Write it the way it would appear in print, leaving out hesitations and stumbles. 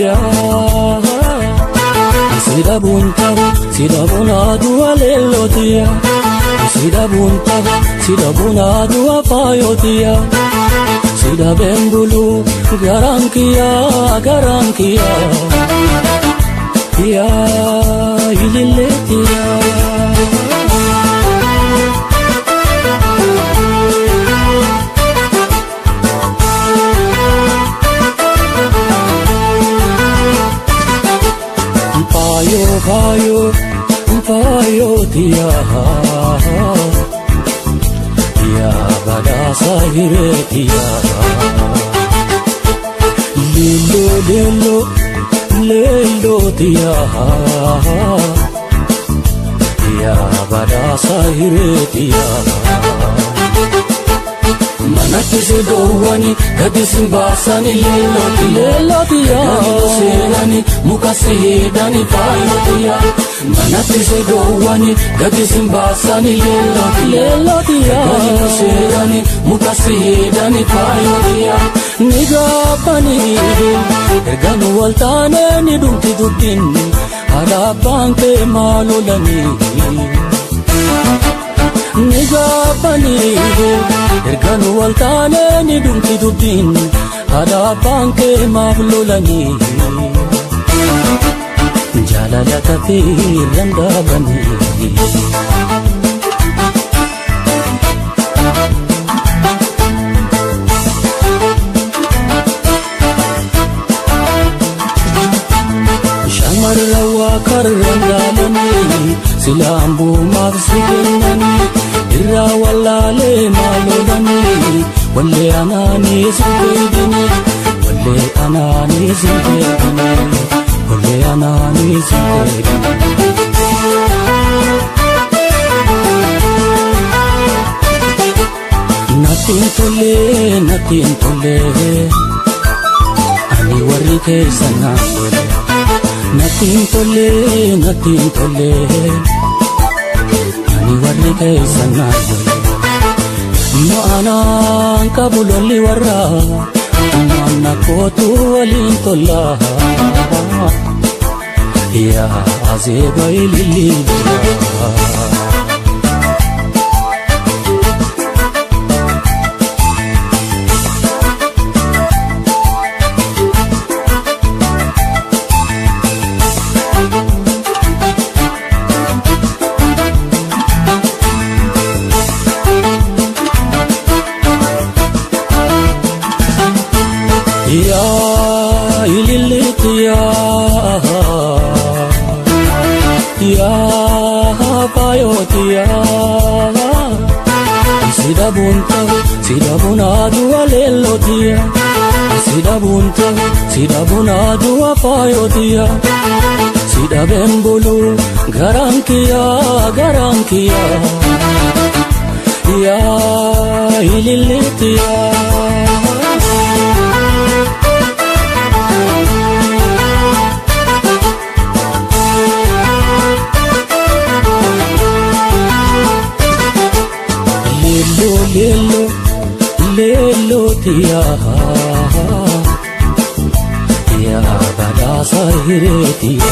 hireetiya sida bunadu alelotiya sida bunadu afayotiya sida bembulu garankia ya ililetiya Payo tia ya badasa hiretia lilo tia ya badasa hiretia manatise dowani gadisin basani lelotiya serani mukasehedani fayotiya manatise dowani gadisin basani lelotiya serani mukasehedani fayotiya nigabani erganu waltane ni dumti dubbin harabanke malolani nigabani erganu waltane ni dumti dubbin harabanke malolani jalalata tirandabani shamarrawa karrandalani silambu mafsiginani irra wallale malolani walle anani zubedini natin tole ani warri keesana natin tole ani warri keesana no anan kabuloli warra manna kotu walin tolla ya azeba ilili ya ililitiya ya payotiya sida bunadu alelotiya sida bunadu afayotiya sida bembulu garankia ya ililitiya lilo tia ya badasa hiretia